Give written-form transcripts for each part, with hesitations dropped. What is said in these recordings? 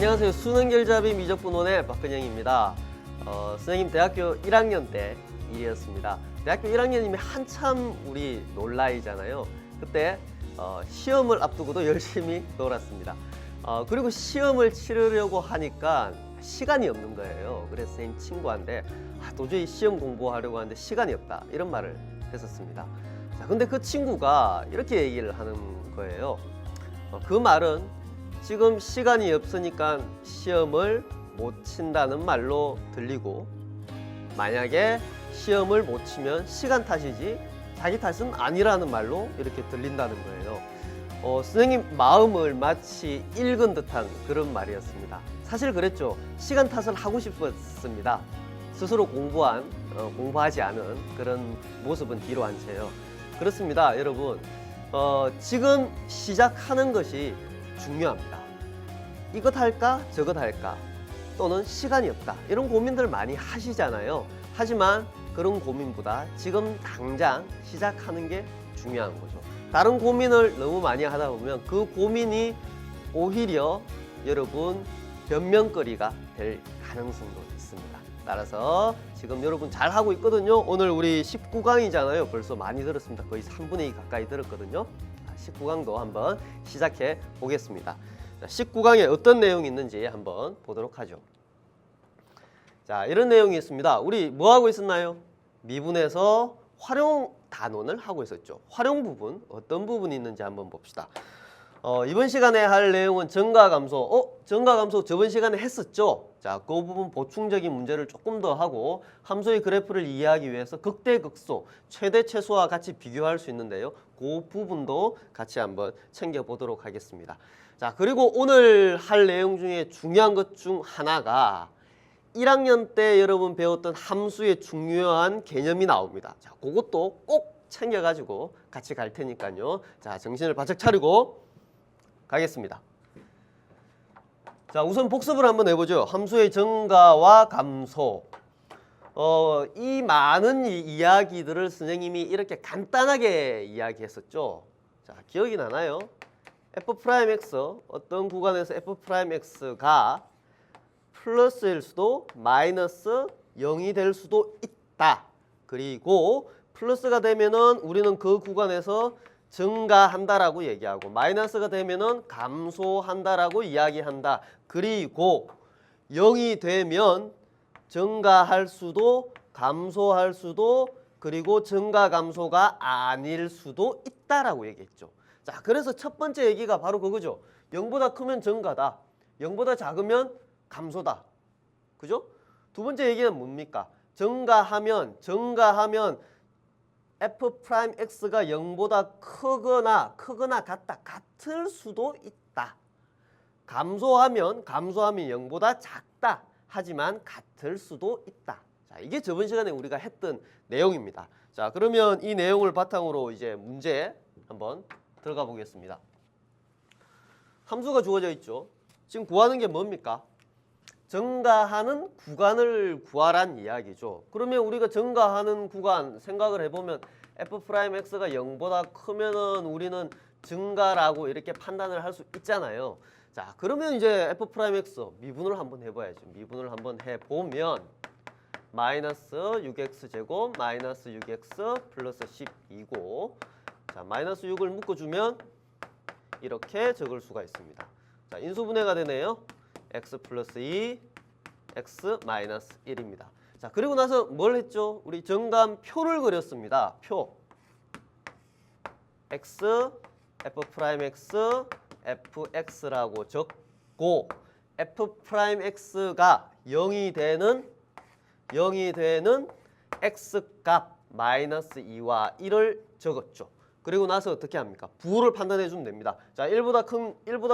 안녕하세요. 수능결잡이 미적분원의 박근영입니다. 선생님 대학교 1학년 때 일이었습니다. 대학교 1학년이면 한참 우리 놀 나이잖아요. 그때 시험을 앞두고도 열심히 놀았습니다. 그리고 시험을 치르려고 하니까 시간이 없는 거예요. 그래서 선생님 친구한테 도저히 시험 공부하려고 하는데 시간이 없다 이런 말을 했었습니다. 자, 근데 그 친구가 이렇게 얘기를 하는 거예요. 그 말은 지금 시간이 없으니까 시험을 못 친다는 말로 들리고, 만약에 시험을 못 치면 시간 탓이지 자기 탓은 아니라는 말로 이렇게 들린다는 거예요. 선생님 마음을 마치 읽은 듯한 그런 말이었습니다. 사실 그랬죠. 시간 탓을 하고 싶었습니다. 스스로 공부하지 않은 그런 모습은 뒤로 한 채요. 그렇습니다, 여러분. 지금 시작하는 것이 중요합니다. 이것 할까 저것 할까, 또는 시간이 없다, 이런 고민들 많이 하시잖아요. 하지만 그런 고민보다 지금 당장 시작하는 게 중요한 거죠. 다른 고민을 너무 많이 하다 보면 그 고민이 오히려 여러분 변명거리가 될 가능성도 있습니다. 따라서 지금 여러분 잘하고 있거든요. 오늘 우리 19강이잖아요. 벌써 많이 들었습니다. 거의 3분의 2 가까이 들었거든요. 19강도 한번 시작해 보겠습니다. 19강에 어떤 내용이 있는지 한번 보도록 하죠. 자, 이런 내용이 있습니다. 우리 뭐 하고 있었나요? 미분에서 활용 단원을 하고 있었죠. 활용 부분, 어떤 부분이 있는지 한번 봅시다. 이번 시간에 할 내용은 증가감소. 증가감소 저번 시간에 했었죠. 자, 그 부분 보충적인 문제를 조금 더 하고, 함수의 그래프를 이해하기 위해서 극대극소, 최대 최소와 같이 비교할 수 있는데요. 그 부분도 같이 한번 챙겨보도록 하겠습니다. 자, 그리고 오늘 할 내용 중에 중요한 것 중 하나가 1학년 때 여러분 배웠던 함수의 중요한 개념이 나옵니다. 자, 그것도 꼭 챙겨가지고 같이 갈 테니까요. 자, 정신을 바짝 차리고 가겠습니다. 자, 우선 복습을 한번 해보죠. 함수의 증가와 감소. 이 많은 이야기들을 선생님이 이렇게 간단하게 이야기했었죠. 자, 기억이 나나요? f'x, 어떤 구간에서 f'x가 플러스일 수도 마이너스 0이 될 수도 있다. 그리고 플러스가 되면은 우리는 그 구간에서 증가한다라고 얘기하고, 마이너스가 되면은 감소한다라고 이야기한다. 그리고 0이 되면 증가할 수도 감소할 수도, 그리고 증가 감소가 아닐 수도 있다라고 얘기했죠. 자, 그래서 첫 번째 얘기가 바로 그거죠. 0보다 크면 증가다, 0보다 작으면 감소다. 그죠? 두 번째 얘기는 뭡니까? 증가하면 f'x가 0보다 크거나 같다, 같을 수도 있다. 감소하면 0보다 작다, 하지만 같을 수도 있다. 자, 이게 저번 시간에 우리가 했던 내용입니다. 자, 그러면 이 내용을 바탕으로 이제 문제 한번 들어가 보겠습니다. 함수가 주어져 있죠. 지금 구하는 게 뭡니까? 증가하는 구간을 구하란 이야기죠. 그러면 우리가 증가하는 구간 생각을 해보면 f'x가 0보다 크면은 우리는 증가라고 이렇게 판단을 할 수 있잖아요. 자, 그러면 이제 f'x 미분을 한번 해봐야죠. 미분을 한번 해보면 마이너스 6x 제곱 마이너스 6x 플러스 12고, 자, 마이너스 6을 묶어주면 이렇게 적을 수가 있습니다. 자, 인수분해가 되네요. x 플러스 2, x 마이너스 1입니다. 자, 그리고 나서 뭘 했죠? 우리 정감표를 그렸습니다. 표. x, f'x, fx라고 적고, f'x가 0이 되는 x값 마이너스 2와 1을 적었죠. 그리고 나서 어떻게 합니까? 부호를 판단해 주면 됩니다. 자, 1보다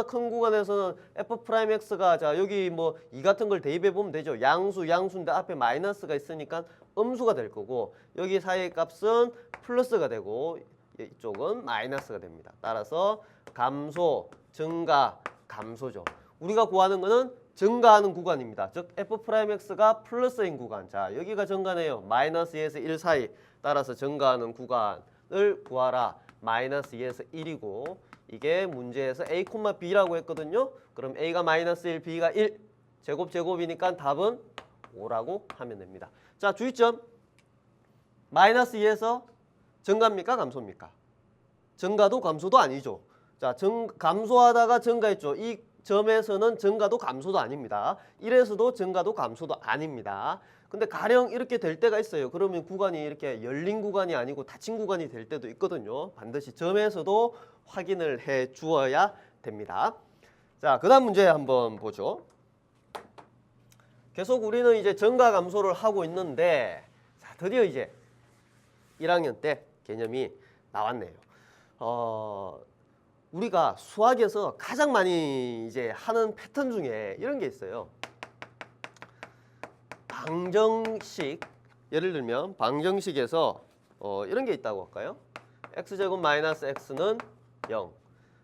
큰 구간에서는 f'x가, 자, 여기 뭐 2 같은 걸 대입해 보면 되죠. 양수인데 앞에 마이너스가 있으니까 음수가 될 거고, 여기 사이의 값은 플러스가 되고 이쪽은 마이너스가 됩니다. 따라서 감소, 증가, 감소죠. 우리가 구하는 거는 증가하는 구간입니다. 즉 f'x가 플러스인 구간. 자, 여기가 증가네요. 마이너스 2에서 1 사이. 따라서 증가하는 구간을 구하라. 마이너스 2에서 1이고, 이게 문제에서 a, b라고 했거든요. 그럼 a가 마이너스 1, b가 1. 제곱이니까 답은 5라고 하면 됩니다. 자, 주의점. 마이너스 2에서 증가입니까? 감소입니까? 증가도 감소도 아니죠. 자, 감소하다가 증가했죠. 이 점에서는 증가도 감소도 아닙니다. 1에서도 증가도 감소도 아닙니다. 근데 가령 이렇게 될 때가 있어요. 그러면 구간이 이렇게 열린 구간이 아니고 닫힌 구간이 될 때도 있거든요. 반드시 점에서도 확인을 해 주어야 됩니다. 자, 그 다음 문제 한번 보죠. 계속 우리는 이제 증가 감소를 하고 있는데, 자, 드디어 이제 1학년 때 개념이 나왔네요. 우리가 수학에서 가장 많이 이제 하는 패턴 중에 이런 게 있어요. 방정식, 예를 들면 방정식에서 이런 게 있다고 할까요? x제곱 마이너스 x는 0.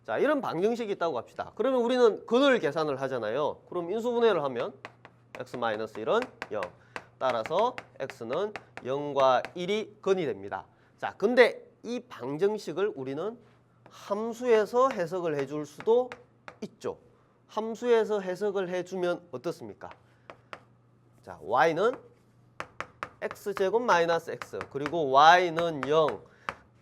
자, 이런 방정식이 있다고 합시다. 그러면 우리는 근을 계산을 하잖아요. 그럼 인수분해를 하면 x 마이너스 1은 0. 따라서 x는 0과 1이 근이 됩니다. 자, 근데 이 방정식을 우리는 함수에서 해석을 해줄 수도 있죠. 함수에서 해석을 해주면 어떻습니까? 자, y는 x제곱 마이너스 x 그리고 y는 0.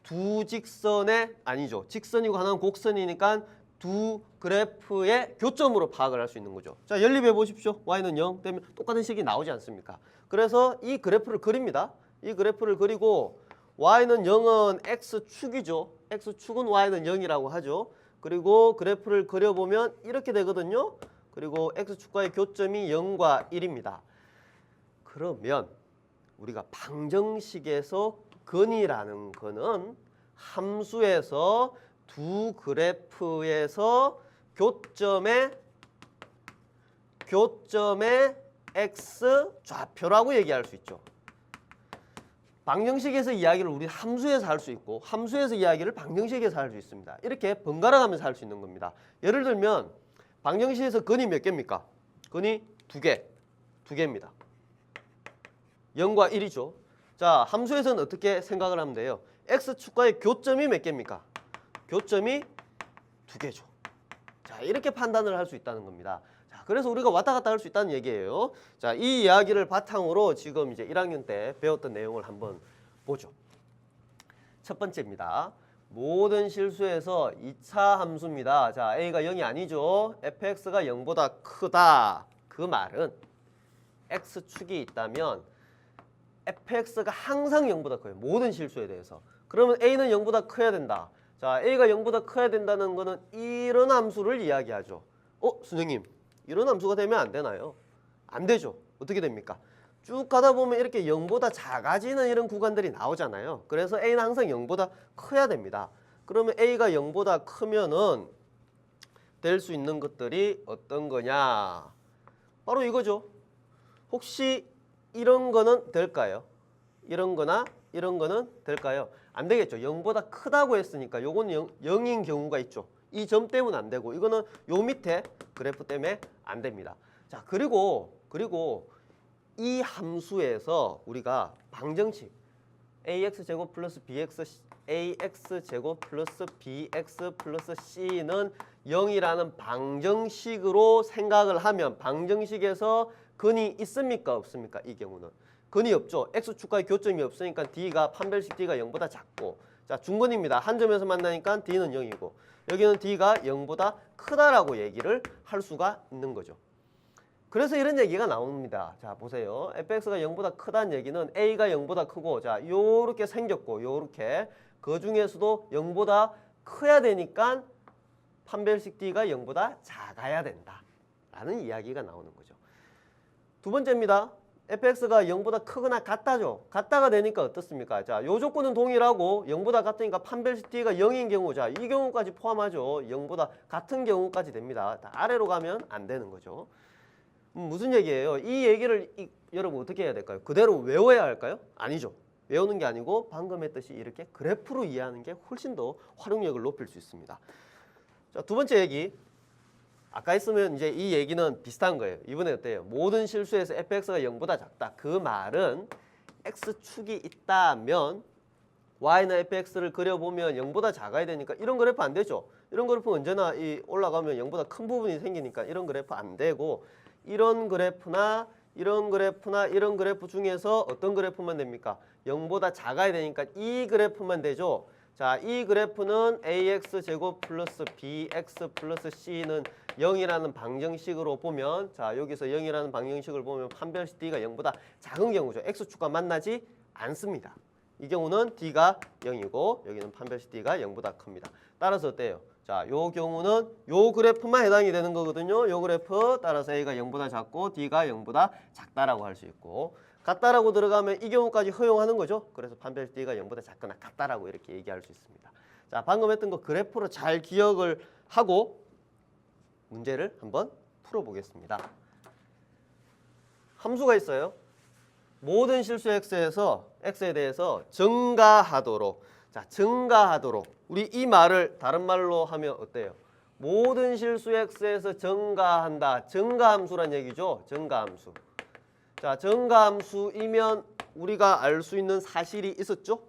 두 직선의 아니죠. 직선이고 하나는 곡선이니까 두 그래프의 교점으로 파악을 할 수 있는 거죠. 자, 연립해 보십시오. y는 0 되면 똑같은 식이 나오지 않습니까? 그래서 이 그래프를 그립니다. 이 그래프를 그리고 y는 0은 x축이죠. x축은 y는 0이라고 하죠. 그리고 그래프를 그려보면 이렇게 되거든요. 그리고 x축과의 교점이 0과 1입니다. 그러면 우리가 방정식에서 근이라는 거는 함수에서 두 그래프에서 교점의 x 좌표라고 얘기할 수 있죠. 방정식에서 이야기를 우리 함수에서 할 수 있고 함수에서 이야기를 방정식에서 할 수 있습니다. 이렇게 번갈아 가면서 할 수 있는 겁니다. 예를 들면 방정식에서 근이 몇 개입니까? 근이 두 개입니다. 0과 1이죠. 자, 함수에서는 어떻게 생각을 하면 돼요? x축과의 교점이 몇 개입니까? 교점이 두 개죠. 자, 이렇게 판단을 할 수 있다는 겁니다. 자, 그래서 우리가 왔다 갔다 할 수 있다는 얘기예요. 자, 이 이야기를 바탕으로 지금 이제 1학년 때 배웠던 내용을 한번 보죠. 첫 번째입니다. 모든 실수에서 2차 함수입니다. 자, a가 0이 아니죠. fx가 0보다 크다. 그 말은 x축이 있다면 fx가 항상 0보다 커요. 모든 실수에 대해서. 그러면 a는 0보다 커야 된다. 자, a가 0보다 커야 된다는 거는 이런 함수를 이야기하죠. 선생님, 이런 함수가 되면 안 되나요? 안 되죠. 어떻게 됩니까? 쭉 가다 보면 이렇게 0보다 작아지는 이런 구간들이 나오잖아요. 그래서 a는 항상 0보다 커야 됩니다. 그러면 a가 0보다 크면은 될 수 있는 것들이 어떤 거냐? 바로 이거죠. 혹시 이런 거는 될까요? 이런 거나 이런 거는 될까요? 안 되겠죠. 0보다 크다고 했으니까 요건 0인 경우가 있죠. 이 점 때문에 안 되고 이거는 요 밑에 그래프 때문에 안 됩니다. 자, 그리고 이 함수에서 우리가 방정식 ax제곱 플러스 ax제곱 플러스 bx 플러스 c는 0이라는 방정식으로 생각을 하면 방정식에서 근이 있습니까? 없습니까? 이 경우는 근이 없죠. x축과의 교점이 없으니까 d가 판별식 d가 0보다 작고, 자, 중근입니다. 한 점에서 만나니까 d는 0이고 여기는 d가 0보다 크다라고 얘기를 할 수가 있는 거죠. 그래서 이런 얘기가 나옵니다. 자, 보세요. fx가 0보다 크다는 얘기는 a가 0보다 크고, 자, 요렇게 생겼고 요렇게 그 중에서도 0보다 커야 되니까 판별식 d가 0보다 작아야 된다 라는 이야기가 나오는 거죠. 두 번째입니다. fx가 0보다 크거나 같다죠. 같다가 되니까 어떻습니까? 자, 요 조건은 동일하고 0보다 같으니까 판별식 d가 0인 경우, 자, 이 경우까지 포함하죠. 0보다 같은 경우까지 됩니다. 아래로 가면 안 되는 거죠. 무슨 얘기예요? 이 얘기를 여러분 어떻게 해야 될까요? 그대로 외워야 할까요? 아니죠. 외우는 게 아니고 방금 했듯이 이렇게 그래프로 이해하는 게 훨씬 더 활용력을 높일 수 있습니다. 자, 두 번째 얘기. 아까 했으면 이제 이 얘기는 비슷한 거예요. 이번에 어때요? 모든 실수에서 fx가 0보다 작다. 그 말은 x축이 있다면 y나 fx를 그려보면 0보다 작아야 되니까 이런 그래프 안 되죠. 이런 그래프 언제나 이 올라가면 0보다 큰 부분이 생기니까 이런 그래프 안 되고 이런 그래프나 이런 그래프나 이런 그래프 중에서 어떤 그래프만 됩니까? 0보다 작아야 되니까 이 그래프만 되죠. 자, 이 그래프는 ax제곱 플러스 bx 플러스 c는 0이라는 방정식으로 보면 자, 여기서 0이라는 방정식을 보면 판별식 d가 0보다 작은 경우죠. x축과 만나지 않습니다. 이 경우는 d가 0이고 여기는 판별식 d가 0보다 큽니다. 따라서 어때요? 자, 요 경우는 요 그래프만 해당이 되는 거거든요. 요 그래프 따라서 a가 0보다 작고 d가 0보다 작다라고 할 수 있고 같다라고 들어가면 이 경우까지 허용하는 거죠. 그래서 판별식 d가 0보다 작거나 같다라고 이렇게 얘기할 수 있습니다. 자, 방금 했던 거 그래프로 잘 기억을 하고 문제를 한번 풀어보겠습니다. 함수가 있어요. 모든 실수 x에 대해서 증가하도록 자, 증가하도록 우리 이 말을 다른 말로 하면 어때요? 모든 실수 x에서 증가한다. 증가함수란 얘기죠. 증가함수. 자, 증가함수이면 우리가 알 수 있는 사실이 있었죠?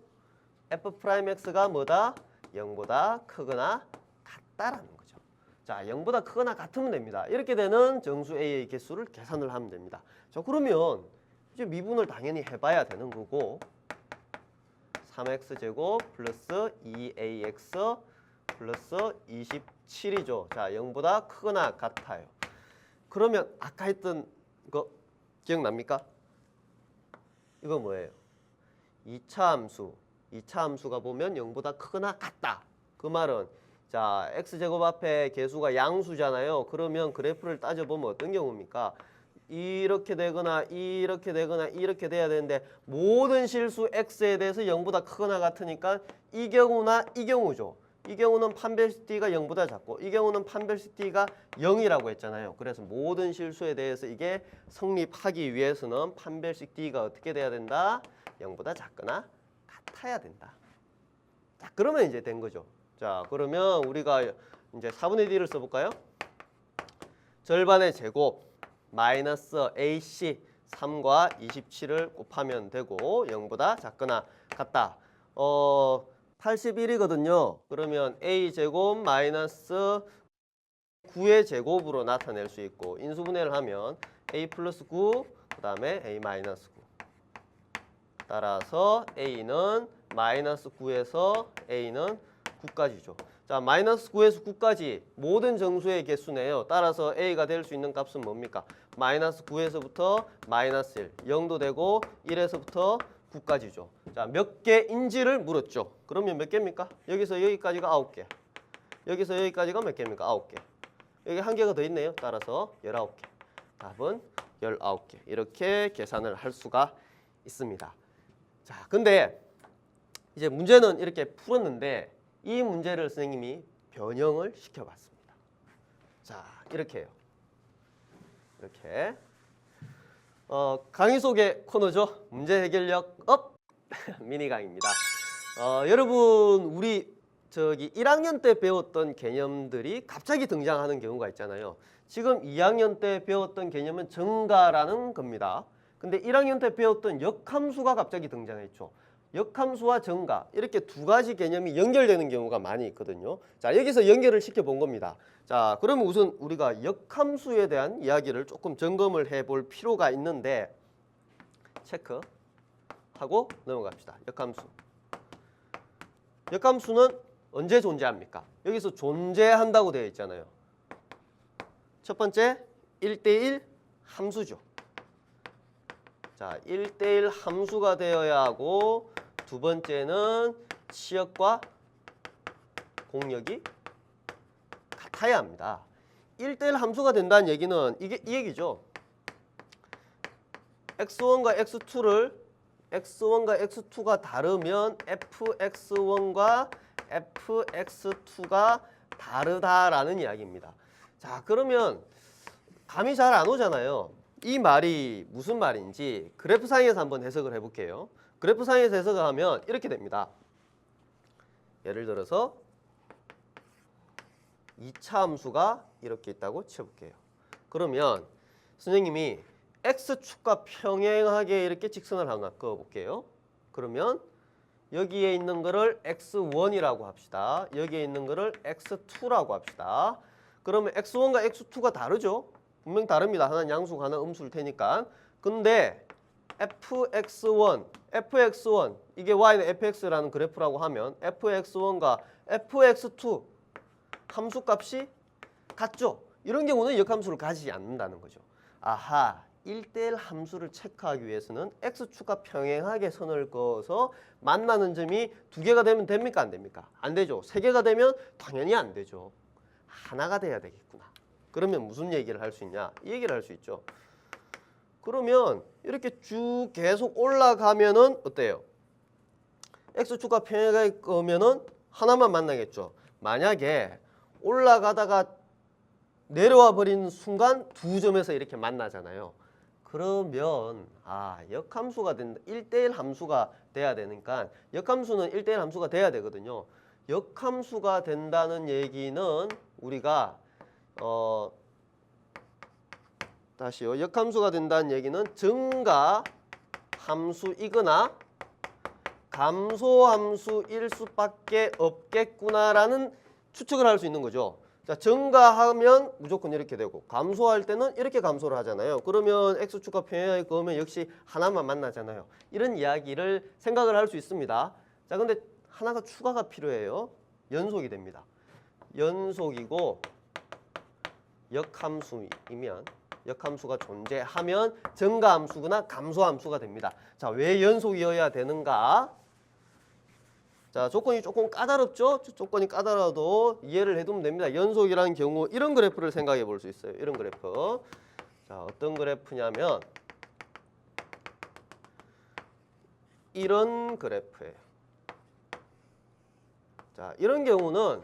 f'x가 뭐다? 0보다 크거나 같다라는 거죠. 자, 0보다 크거나 같으면 됩니다. 이렇게 되는 정수 a의 개수를 계산을 하면 됩니다. 자, 그러면 이제 미분을 당연히 해봐야 되는 거고 3x제곱 플러스 2ax 플러스 27이죠. 자, 0보다 크거나 같아요. 그러면 아까 했던 거 기억납니까? 이거 뭐예요? 2차 함수. 2차 함수가 보면 0보다 크거나 같다. 그 말은 자, x제곱 앞에 개수가 양수잖아요. 그러면 그래프를 따져보면 어떤 경우입니까? 이렇게 되거나 이렇게 되거나 이렇게 돼야 되는데 모든 실수 x에 대해서 0보다 크거나 같으니까 이 경우나 이 경우죠. 이 경우는 판별식 d가 0보다 작고 이 경우는 판별식 d가 0이라고 했잖아요. 그래서 모든 실수에 대해서 이게 성립하기 위해서는 판별식 d가 어떻게 돼야 된다? 0보다 작거나 같아야 된다. 자, 그러면 이제 된 거죠. 자, 그러면 우리가 이제 4분의 d를 써볼까요? 절반의 제곱 마이너스 ac 3과 27을 곱하면 되고 0보다 작거나 같다. 81이거든요. 그러면 a제곱 마이너스 9의 제곱으로 나타낼 수 있고 인수분해를 하면 a 플러스 9 그 다음에 a 마이너스 9 따라서 a는 마이너스 9에서 a는 9까지죠. 자, 마이너스 9에서 9까지 모든 정수의 개수네요. 따라서 a가 될 수 있는 값은 뭡니까? 마이너스 9에서부터 마이너스 1, 0도 되고 1에서부터 9까지죠. 자, 몇 개인지를 물었죠. 그러면 몇 개입니까? 여기서 여기까지가 9개. 여기서 여기까지가 몇 개입니까? 9개. 여기 한 개가 더 있네요. 따라서 19개. 답은 19개. 이렇게 계산을 할 수가 있습니다. 자, 근데 이제 문제는 이렇게 풀었는데 이 문제를 선생님이 변형을 시켜봤습니다. 자, 이렇게 해요. 이렇게 강의 속의 코너죠. 문제 해결력 업 미니 강의입니다. 여러분 우리 1학년 때 배웠던 개념들이 갑자기 등장하는 경우가 있잖아요. 지금 2학년 때 배웠던 개념은 증가라는 겁니다. 근데 1학년 때 배웠던 역함수가 갑자기 등장했죠. 역함수와 증가 이렇게 두 가지 개념이 연결되는 경우가 많이 있거든요. 자, 여기서 연결을 시켜본 겁니다. 자, 그러면 우선 우리가 역함수에 대한 이야기를 조금 점검을 해볼 필요가 있는데 체크하고 넘어갑시다. 역함수. 역함수는 언제 존재합니까? 여기서 존재한다고 되어 있잖아요. 첫 번째 1대1 함수죠. 자, 1대1 함수가 되어야 하고 두 번째는 치역과 공역이 같아야 합니다. 1대1 함수가 된다는 얘기는 이게 이 얘기죠. x1과 x2가 다르면 fx1과 fx2가 다르다라는 이야기입니다. 자, 그러면 감이 잘 안 오잖아요. 이 말이 무슨 말인지 그래프상에서 한번 해석을 해볼게요. 그래프상에서 해석을 하면 이렇게 됩니다. 예를 들어서 2차 함수가 이렇게 있다고 쳐볼게요. 그러면 선생님이 x축과 평행하게 이렇게 직선을 하나 그어볼게요. 그러면 여기에 있는 거를 x1이라고 합시다. 여기에 있는 거를 x2라고 합시다. 그러면 x1과 x2가 다르죠? 분명 다릅니다. 하나는 양수고 하나는 음수일 테니까. 근데 fx1 이게 y는 fx라는 그래프라고 하면 fx1과 fx2 함수값이 같죠? 이런 경우는 역함수를 가지지 않는다는 거죠. 아하, 1대1 함수를 체크하기 위해서는 x축과 평행하게 선을 그어서 만나는 점이 2개가 되면 됩니까? 안 됩니까? 안 되죠. 3개가 되면 당연히 안 되죠. 하나가 돼야 되겠구나. 그러면 무슨 얘기를 할 수 있냐? 이 얘기를 할 수 있죠. 그러면 이렇게 쭉 계속 올라가면은 어때요? x축과 평행하게 그으면은 하나만 만나겠죠. 만약에 올라가다가 내려와 버린 순간 2점에서 이렇게 만나잖아요. 그러면 역함수가 된다. 1대1 함수가 돼야 되니까 역함수는 1대1 함수가 돼야 되거든요. 역함수가 된다는 얘기는 우리가 다시요. 역함수가 된다는 얘기는 증가 함수이거나 감소함수일 수밖에 없겠구나라는 추측을 할 수 있는 거죠. 자, 증가하면 무조건 이렇게 되고 감소할 때는 이렇게 감소를 하잖아요. 그러면 x축과 평행하게 그으면 역시 하나만 만나잖아요. 이런 이야기를 생각을 할 수 있습니다. 자, 근데 하나가 추가가 필요해요. 연속이 됩니다. 연속이고 역함수가 존재하면 증가함수거나 감소함수가 됩니다. 자, 왜 연속이어야 되는가? 자, 조건이 조금 까다롭죠? 조건이 까다로워도 이해를 해두면 됩니다. 연속이라는 경우 이런 그래프를 생각해 볼 수 있어요. 이런 그래프. 자, 어떤 그래프냐면 이런 그래프예요. 자, 이런 경우는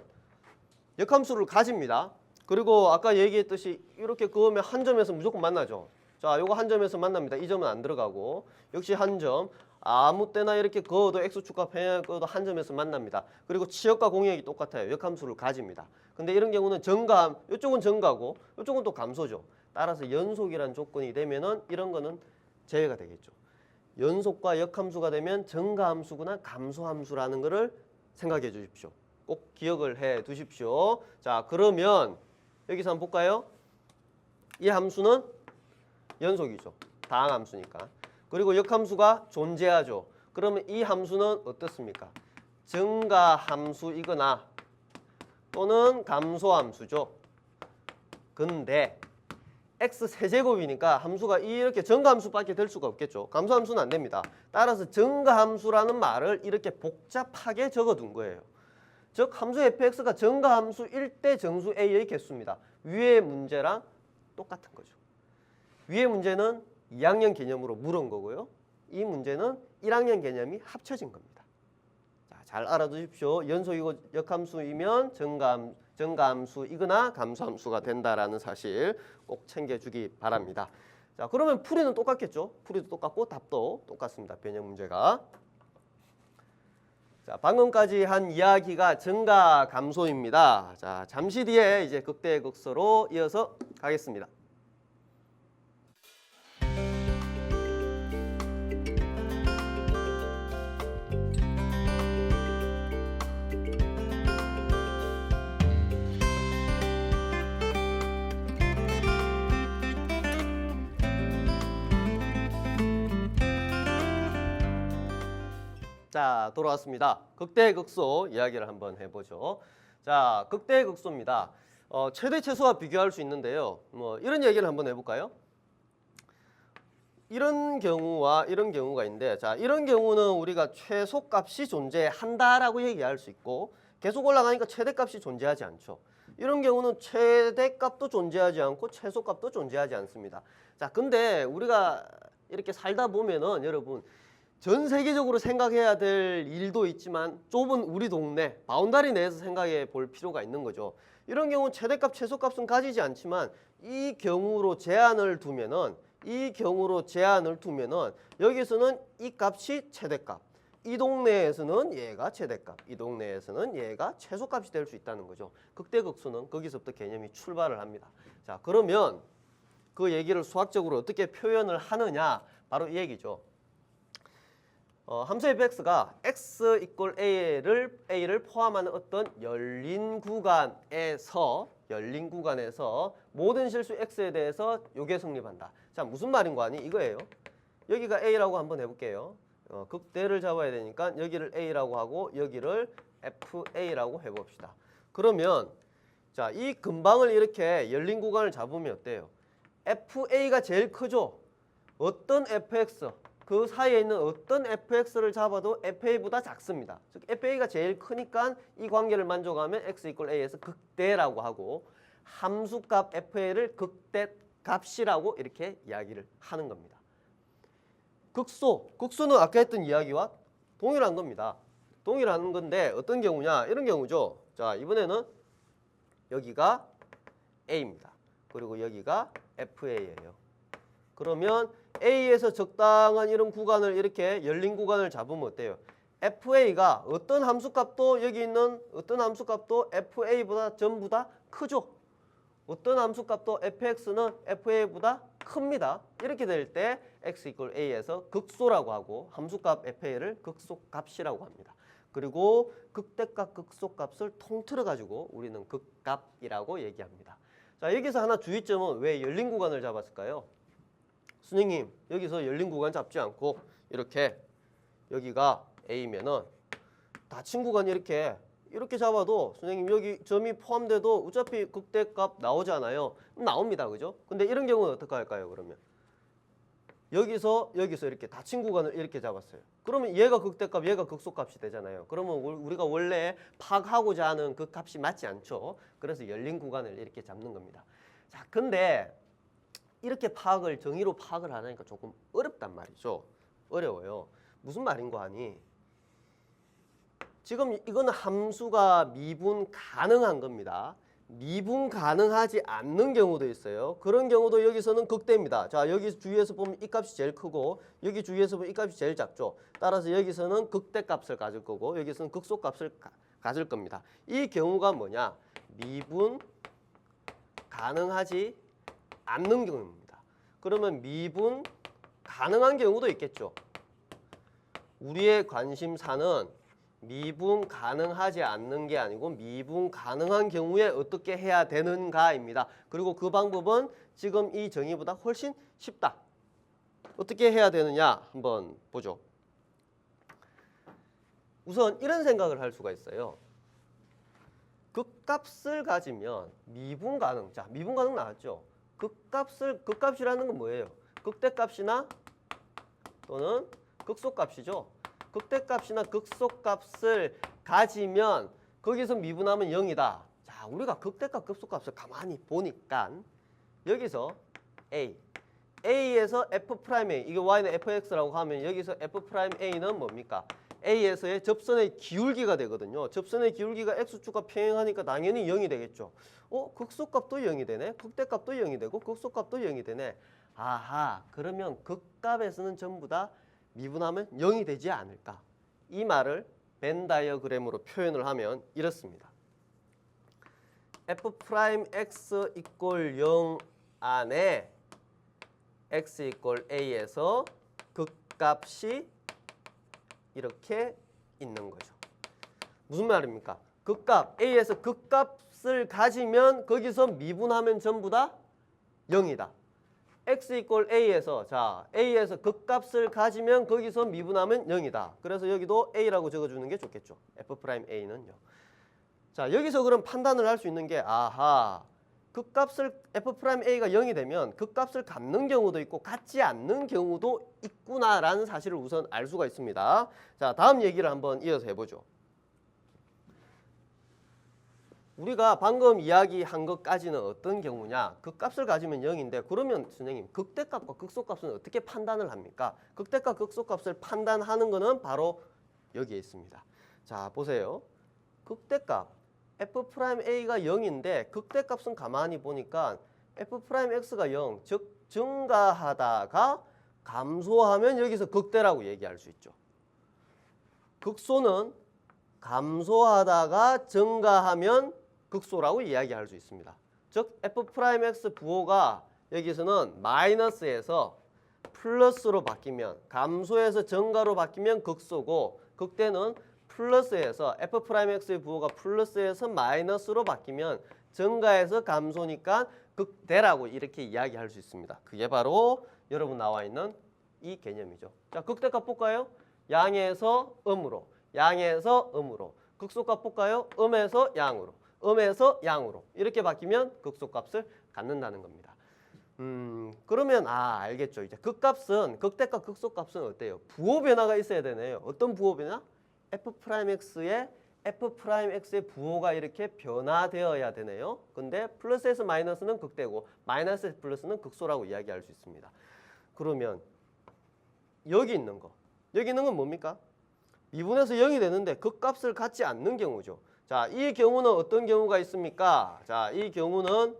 역함수를 가집니다. 그리고 아까 얘기했듯이 이렇게 그으면 한 점에서 무조건 만나죠. 자, 요거 한 점에서 만납니다. 이 점은 안 들어가고 역시 한 점. 아무 때나 이렇게 그어도 x축과 평행하게 그어도 한 점에서 만납니다. 그리고 치역과 공역이 똑같아요. 역함수를 가집니다. 근데 이런 경우는 증가함, 이쪽은 증가고 이쪽은 또 감소죠. 따라서 연속이란 조건이 되면은 이런 거는 제외가 되겠죠. 연속과 역함수가 되면 증가함수구나 감소함수라는 거를 생각해 주십시오. 꼭 기억을 해 두십시오. 자, 그러면 여기서 한번 볼까요? 이 함수는 연속이죠. 다항함수니까. 그리고 역함수가 존재하죠. 그러면 이 함수는 어떻습니까? 증가함수이거나 또는 감소함수죠. 근데 x 세제곱이니까 함수가 이렇게 증가함수밖에 될 수가 없겠죠. 감소함수는 안 됩니다. 따라서 증가함수라는 말을 이렇게 복잡하게 적어둔 거예요. 즉 함수 fx가 증가함수일 때 정수 a의 개수입니다. 위의 문제랑 똑같은 거죠. 위의 문제는 2학년 개념으로 물은 거고요. 이 문제는 1학년 개념이 합쳐진 겁니다. 자, 잘 알아두십시오. 연속이고 역함수이면 증가함수이거나 감소함수가 된다라는 사실 꼭 챙겨주기 바랍니다. 자, 그러면 풀이는 똑같겠죠? 풀이도 똑같고 답도 똑같습니다. 변형 문제가. 자, 방금까지 한 이야기가 증가 감소입니다. 자, 잠시 뒤에 이제 극대극소로 이어서 가겠습니다. 자, 돌아왔습니다. 극대극소 이야기를 한번 해보죠. 자, 극대극소입니다. 최대 최소와 비교할 수 있는데요. 이런 얘기를 한번 해볼까요? 이런 경우와 이런 경우가 있는데, 자, 이런 경우는 우리가 최소값이 존재한다라고 얘기할 수 있고, 계속 올라가니까 최대값이 존재하지 않죠. 이런 경우는 최대값도 존재하지 않고 최소값도 존재하지 않습니다. 자, 근데 우리가 이렇게 살다 보면은 여러분, 전 세계적으로 생각해야 될 일도 있지만 좁은 우리 동네, 바운다리 내에서 생각해 볼 필요가 있는 거죠. 이런 경우는 최대값, 최소값은 가지지 않지만 이 경우로 제한을 두면은 여기서는 이 값이 최대값, 이 동네에서는 얘가 최대값, 이 동네에서는 얘가 최소값이 될 수 있다는 거죠. 극대극소는 거기서부터 개념이 출발을 합니다. 자, 그러면 그 얘기를 수학적으로 어떻게 표현을 하느냐, 바로 이 얘기죠. 함수 fx가 x 이퀄 a를 포함하는 어떤 열린 구간에서 모든 실수 x에 대해서 요게 성립한다. 자, 무슨 말인 거 아니? 이거예요. 여기가 a라고 한번 해볼게요. 극대를 잡아야 되니까 여기를 a라고 하고 여기를 fa라고 해봅시다. 그러면 자, 이 근방을 이렇게 열린 구간을 잡으면 어때요? fa가 제일 크죠? 어떤 fx, 그 사이에 있는 어떤 fx를 잡아도 fa보다 작습니다. 즉 fa가 제일 크니까 이 관계를 만족하면 x 이퀄 a에서 극대라고 하고 함수값 fa를 극대값이라고 이렇게 이야기를 하는 겁니다. 극소는 아까 했던 이야기와 동일한 겁니다. 동일한 건데 어떤 경우냐? 이런 경우죠. 자, 이번에는 여기가 a입니다. 그리고 여기가 fa예요. 그러면 A에서 적당한 이런 구간을 이렇게 열린 구간을 잡으면 어때요? FA가 어떤 함수값도 여기 있는 어떤 함수값도 FA보다 전부 다 크죠? 어떤 함수값도 fx는 fa보다 큽니다. 이렇게 될 때 x 이퀄 a에서 극소라고 하고 함수값 fa를 극소값이라고 합니다. 그리고 극대값, 극소값을 통틀어 가지고 우리는 극값이라고 얘기합니다. 자, 여기서 하나 주의점은 왜 열린 구간을 잡았을까요? 선생님, 여기서 열린 구간 잡지 않고 이렇게 여기가 A면은 닫힌 구간 이렇게 잡아도 선생님 여기 점이 포함돼도 어차피 극대값 나오잖아요. 나옵니다. 그죠? 근데 이런 경우는 어떻게 할까요? 그러면 여기서 이렇게 닫힌 구간을 이렇게 잡았어요. 그러면 얘가 극대값, 얘가 극소값이 되잖아요. 그러면 우리가 원래 파악하고자 하는 그 값이 맞지 않죠. 그래서 열린 구간을 이렇게 잡는 겁니다. 자, 근데 이렇게 정의로 파악을 하니까 조금 어렵단 말이죠. 어려워요. 무슨 말인 거 아니? 지금 이거는 함수가 미분 가능한 겁니다. 미분 가능하지 않는 경우도 있어요. 그런 경우도 여기서는 극대입니다. 자, 여기 주위에서 보면 이 값이 제일 크고 여기 주위에서 보면 이 값이 제일 작죠. 따라서 여기서는 극대값을 가질 거고 여기서는 극소값을 가질 겁니다. 이 경우가 뭐냐? 미분 가능하지 않는 경우입니다. 그러면 미분 가능한 경우도 있겠죠. 우리의 관심사는 미분 가능하지 않는 게 아니고 미분 가능한 경우에 어떻게 해야 되는가입니다. 그리고 그 방법은 지금 이 정의보다 훨씬 쉽다. 어떻게 해야 되느냐 한번 보죠. 우선 이런 생각을 할 수가 있어요. 극값을 가지면 미분 가능. 자, 미분 가능 나왔죠. 극값이라는 건 뭐예요? 극대값이나 또는 극소값이죠. 극대값이나 극소값을 가지면 거기서 미분하면 0이다. 자, 우리가 극대값, 극소값을 가만히 보니까 여기서 A에서 F'A, 이게 Y는 fx라고 하면 여기서 F'A는 뭡니까? A에서의 접선의 기울기가 되거든요. 접선의 기울기가 x축과 평행하니까 당연히 0이 되겠죠. 극소값도 0이 되네. 극대값도 0이 되고 극소값도 0이 되네. 아하, 그러면 극값에서는 전부 다 미분하면 0이 되지 않을까? 이 말을 벤 다이어그램으로 표현을 하면 이렇습니다. F'X 이퀄 0 안에 x 이퀄 a에서 극값이 이렇게 있는 거죠. 무슨 말입니까? 극값, a에서 극값을 가지면 거기서 미분하면 전부 다 0이다. x 이퀄 a에서 a에서 극값을 가지면 거기서 미분하면 0이다. 그래서 여기도 a라고 적어주는 게 좋겠죠. F'A는요. 자, 여기서 그럼 판단을 할 수 있는 게 극값을 F'A가 0이 되면 극값을 갖는 경우도 있고 갖지 않는 경우도 있구나라는 사실을 우선 알 수가 있습니다. 자, 다음 얘기를 한번 이어서 해보죠. 우리가 방금 이야기한 것까지는 어떤 경우냐? 극값을 가지면 0인데 그러면 선생님 극대값과 극소값은 어떻게 판단을 합니까? 극대값, 극소값을 판단하는 거는 바로 여기에 있습니다. 자, 보세요. 극대값 F'A가 0인데 극대값은 가만히 보니까 F'X가 0, 즉 증가하다가 감소하면 여기서 극대라고 얘기할 수 있죠. 극소는 감소하다가 증가하면 극소라고 이야기할 수 있습니다. 즉 F'X 부호가 여기서는 마이너스에서 플러스로 바뀌면 감소에서 증가로 바뀌면 극소고 극대는 플러스에서 f'x의 부호가 플러스에서 마이너스로 바뀌면 증가에서 감소니까 극대라고 이렇게 이야기할 수 있습니다. 그게 바로 여러분 나와 있는 이 개념이죠. 자, 극대값 볼까요? 양에서 음으로, 양에서 음으로. 극소값 볼까요? 음에서 양으로, 음에서 양으로. 이렇게 바뀌면 극소값을 갖는다는 겁니다. 그러면 알겠죠. 이제 극값은 극대값 극소값은 어때요? 부호 변화가 있어야 되네요. 어떤 부호 변화? f'x의 부호가 이렇게 변화되어야 되네요. 근데 플러스에서 마이너스는 극대고 마이너스에서 플러스는 극소라고 이야기할 수 있습니다. 그러면 여기 있는 건 뭡니까? 미분에서 0이 되는데 극값을 갖지 않는 경우죠. 자, 이 경우는 어떤 경우가 있습니까? 자, 이 경우는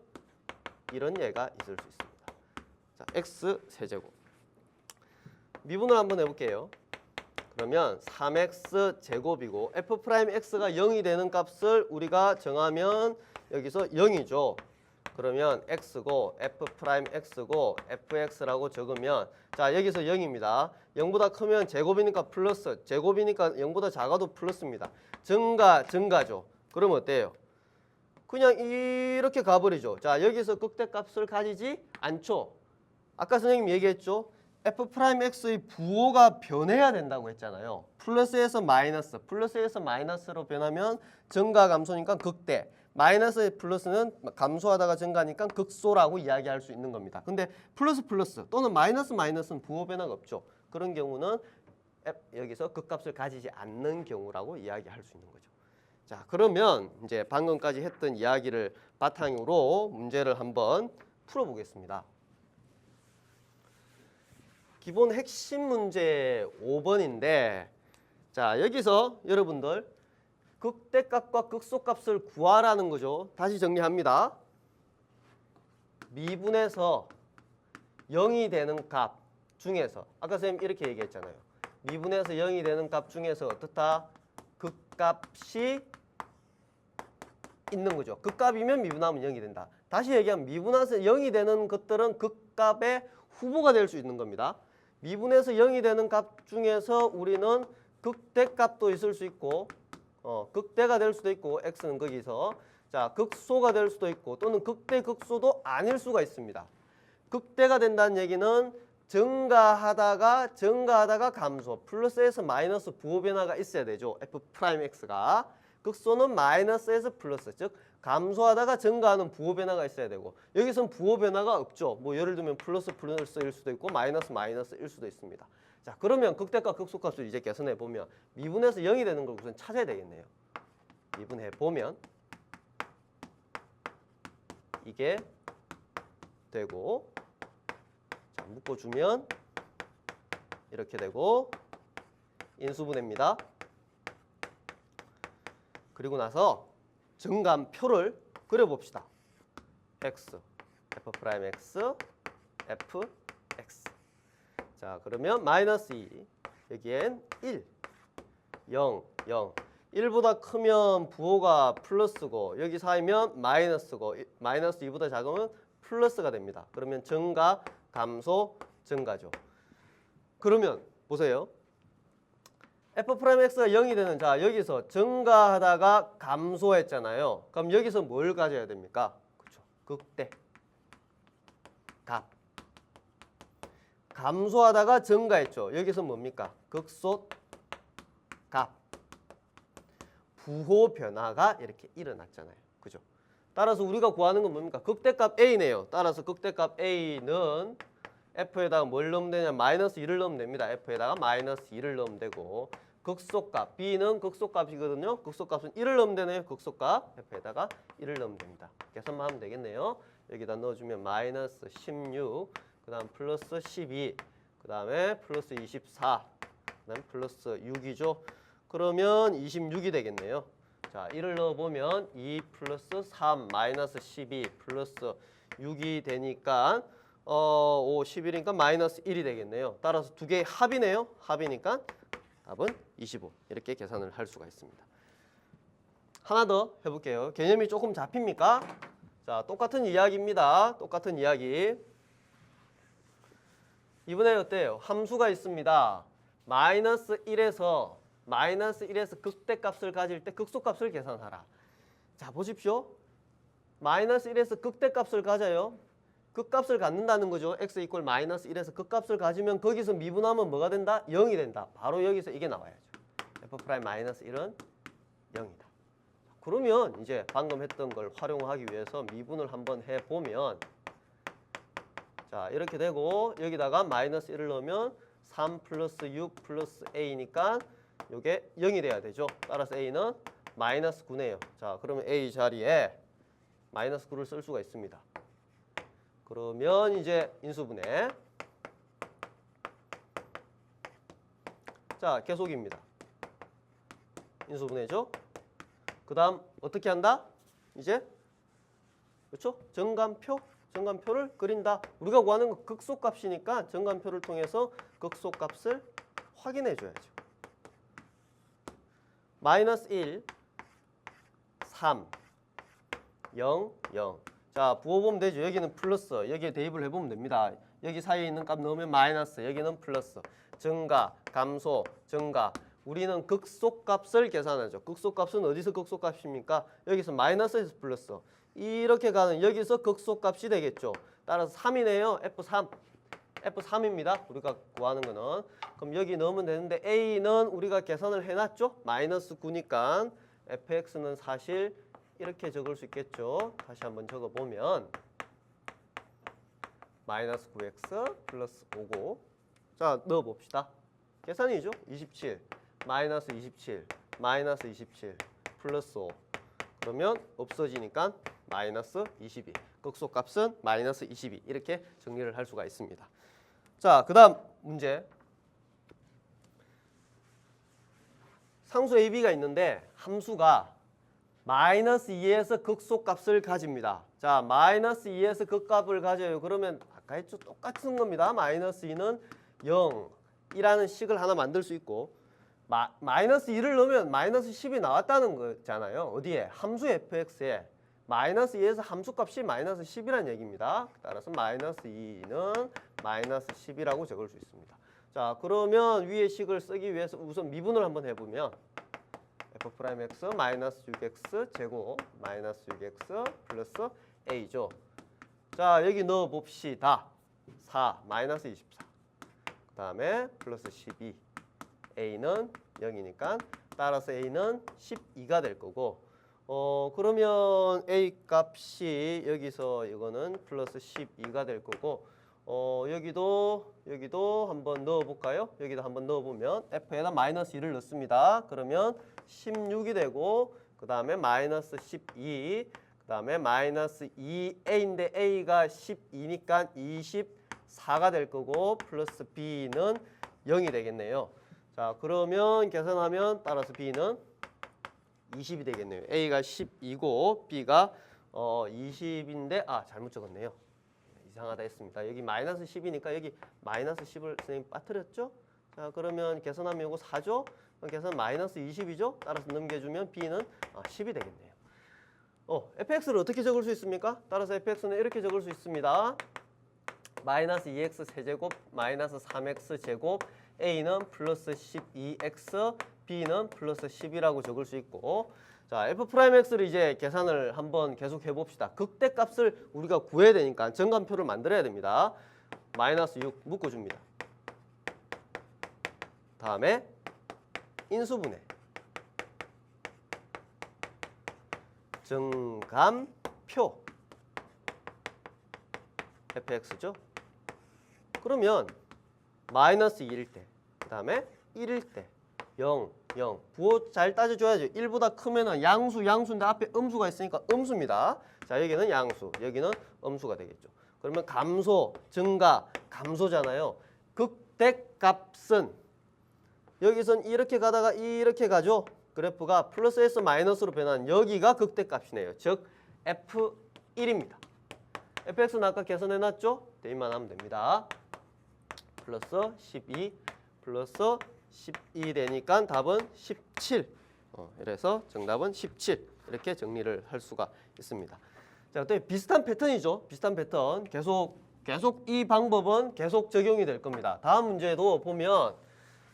이런 예가 있을 수 있습니다. 자, x 세제곱. 미분을 한번 해볼게요. 그러면 3x 제곱이고 f'x가 0이 되는 값을 우리가 정하면 여기서 0이죠. 그러면 x고 f'x고 fx라고 적으면 자, 여기서 0입니다. 0보다 크면 제곱이니까 플러스, 제곱이니까 0보다 작아도 플러스입니다. 증가죠. 그러면 어때요? 그냥 이렇게 가버리죠. 자, 여기서 극대값을 가지지 않죠. 아까 선생님이 얘기했죠. f'x의 부호가 변해야 된다고 했잖아요. 플러스에서 마이너스로 변하면 증가 감소니까 극대, 마이너스의 플러스는 감소하다가 증가니까 극소라고 이야기할 수 있는 겁니다. 근데 플러스 또는 마이너스는 부호 변화가 없죠. 그런 경우는 여기서 극값을 가지지 않는 경우라고 이야기할 수 있는 거죠. 자, 그러면 이제 방금까지 했던 이야기를 바탕으로 문제를 한번 풀어보겠습니다. 기본 핵심 문제 5번인데 자, 여기서 여러분들 극대값과 극소값을 구하라는 거죠. 다시 정리합니다. 미분에서 0이 되는 값 중에서 아까 선생님 이렇게 얘기했잖아요. 미분에서 0이 되는 값 중에서 어떻다? 극값이 있는 거죠. 극값이면 미분하면 0이 된다. 다시 얘기하면 미분해서 0이 되는 것들은 극값의 후보가 될 수 있는 겁니다. 미분에서 0이 되는 값 중에서 우리는 극대값도 있을 수 있고 극대가 될 수도 있고 x는 거기서 자, 극소가 될 수도 있고 또는 극대 극소도 아닐 수가 있습니다. 극대가 된다는 얘기는 증가하다가 감소, 플러스에서 마이너스 부호 변화가 있어야 되죠. f'x가. 극소는 마이너스에서 플러스, 즉 감소하다가 증가하는 부호 변화가 있어야 되고 여기서는 부호 변화가 없죠. 뭐 예를 들면 플러스일 수도 있고 마이너스일 수도 있습니다. 자, 그러면 극대값 극소값을 이제 계산해 보면 미분에서 0이 되는 걸 우선 찾아야 되겠네요. 미분해 보면 이게 되고 자, 묶어주면 이렇게 되고 인수분해입니다. 그리고 나서 증감표를 그려봅시다. x, f'x, fx. 자, 그러면 마이너스 2, 여기엔 1, 0, 0. 1보다 크면 부호가 플러스고 여기 4이면 마이너스고 마이너스 2보다 작으면 플러스가 됩니다. 그러면 증가, 감소, 증가죠. 그러면 보세요. f'x가 0이 되는 자, 여기서 증가하다가 감소했잖아요. 그럼 여기서 뭘 가져야 됩니까? 그렇죠. 극대, 값. 감소하다가 증가했죠. 여기서 뭡니까? 극소, 값. 부호 변화가 이렇게 일어났잖아요. 그죠? 따라서 우리가 구하는 건 뭡니까? 극대값 A네요. 따라서 극대값 A는 F에다가 뭘 넣으면 되냐? 마이너스 2를 넣으면 됩니다. F에다가 마이너스 2를 넣으면 되고 극소값 B는 극소값이거든요. 극소값은 1을 넣으면 되네요. 극소값 F에다가 1을 넣으면 됩니다. 계산만 하면 되겠네요. 여기다 넣어주면 마이너스 16, 그 다음 플러스 12, 그 다음에 플러스 24, 그 다음 플러스 6이죠. 그러면 26이 되겠네요. 자, 1을 넣어보면 2 플러스 3 마이너스 12 플러스 6이 되니까 5, 11이니까 마이너스 1이 되겠네요. 따라서 두 개의 합이네요. 합이니까 답은 25 이렇게 계산을 할 수가 있습니다. 하나 더 해볼게요. 개념이 조금 잡힙니까? 자, 똑같은 이야기입니다. 똑같은 이야기. 이번에 어때요? 함수가 있습니다. 마이너스 1에서 극대값을 가질 때 극소값을 계산하라. 자, 보십시오. 마이너스 1에서 극대값을 가져요. 극값을 갖는다는 거죠. x 이퀄 마이너스 1에서 극값을 가지면 거기서 미분하면 뭐가 된다? 0이 된다. 바로 여기서 이게 나와야죠. f 프라임 마이너스 1은 0이다. 그러면 이제 방금 했던 걸 활용하기 위해서 미분을 한번 해보면 자, 이렇게 되고 여기다가 마이너스 1을 넣으면 3 플러스 6 플러스 a니까 이게 0이 돼야 되죠. 따라서 a는 마이너스 9네요. 자, 그러면 a 자리에 마이너스 9를 쓸 수가 있습니다. 그러면 이제 인수분해. 자, 계속입니다. 인수분해죠. 그 다음 어떻게 한다? 이제 그렇죠? 정관표를 그린다. 우리가 구하는 건 극소값이니까 정관표를 통해서 극소값을 확인해 줘야죠. 마이너스 1, 3, 0, 0. 자, 부어보면 되죠. 여기는 플러스, 여기에 대입을 해보면 됩니다. 여기 사이에 있는 값 넣으면 마이너스, 여기는 플러스. 증가, 감소, 증가. 우리는 극소값을 계산하죠. 극소값은 어디서 극소값입니까? 여기서 마이너스에서 플러스. 이렇게 가는 여기서 극소값이 되겠죠. 따라서 3이네요. F3. F3입니다. 우리가 구하는 거는. 그럼 여기 넣으면 되는데 A는 우리가 계산을 해놨죠. 마이너스 9니까 fx는 사실 이렇게 적을 수 있겠죠. 다시 한번 적어보면 마이너스 9x 플러스 5고 자, 넣어봅시다. 계산이죠. 27 마이너스 27 마이너스 27 플러스 5 그러면 없어지니까 마이너스 22 극소값은 마이너스 22 이렇게 정리를 할 수가 있습니다. 자, 그 다음 문제 상수 AB가 있는데 함수가 마이너스 2에서 극소값을 가집니다. 자, 마이너스 2에서 극값을 가져요. 그러면 아까 했죠? 똑같은 겁니다. 마이너스 2는 0이라는 식을 하나 만들 수 있고 마이너스 2를 넣으면 마이너스 10이 나왔다는 거잖아요. 어디에? 함수 fx에 마이너스 2에서 함수값이 마이너스 10이라는 얘기입니다. 따라서 마이너스 2는 마이너스 10이라고 적을 수 있습니다. 자, 그러면 위의 식을 쓰기 위해서 우선 미분을 한번 해보면 f'x 마이너스 6x 제곱 마이너스 6x 플러스 a죠. 자, 여기 넣어봅시다. 4 마이너스 24 그 다음에 플러스 12 a는 0이니까 따라서 a는 12가 될 거고 그러면 a 값이 여기서 이거는 플러스 12가 될 거고 여기도 한번 넣어볼까요? 여기도 한번 넣어보면 f에다 마이너스 2를 넣습니다. 그러면 16이 되고 그 다음에 마이너스 12 그 다음에 마이너스 2a인데 a가 12니까 24가 될 거고 플러스 b는 0이 되겠네요. 자, 그러면 계산하면 따라서 b는 20이 되겠네요. a가 12고 b가 20인데 잘못 적었네요. 이상하다 했습니다. 여기 마이너스 10이니까 여기 마이너스 10을 선생님 빠뜨렸죠? 자, 그러면 계산하면 이거 4죠? 계산 마이너스 20이죠? 따라서 넘겨주면 b는 10이 되겠네요. fx를 어떻게 적을 수 있습니까? 따라서 fx는 이렇게 적을 수 있습니다. 마이너스 2x 세제곱 마이너스 3x 제곱 a는 플러스 12x b는 플러스 10이라고 적을 수 있고 자, f'x를 이제 계산을 한번 계속 해봅시다. 극대값을 우리가 구해야 되니까 정관표를 만들어야 됩니다. 마이너스 6 묶어줍니다. 다음에 인수분해 정관표 fx죠. 그러면 마이너스 2일 때 그 다음에 1일 때 0, 0. 부호 잘 따져줘야죠. 1보다 크면은 양수인데 앞에 음수가 있으니까 음수입니다. 자, 여기는 양수, 여기는 음수가 되겠죠. 그러면 감소, 증가, 감소잖아요. 극대값은 여기선 이렇게 가다가 이렇게 가죠. 그래프가 플러스에서 마이너스로 변한 여기가 극대값이네요. 즉 F1입니다. fx는 아까 계산해놨죠? 대입만 하면 됩니다. 플러스 12 플러스 12 되니까 답은 17. 이래서 정답은 17. 이렇게 정리를 할 수가 있습니다. 자, 또 비슷한 패턴이죠. 비슷한 패턴 계속 계속 이 방법은 계속 적용이 될 겁니다. 다음 문제도 보면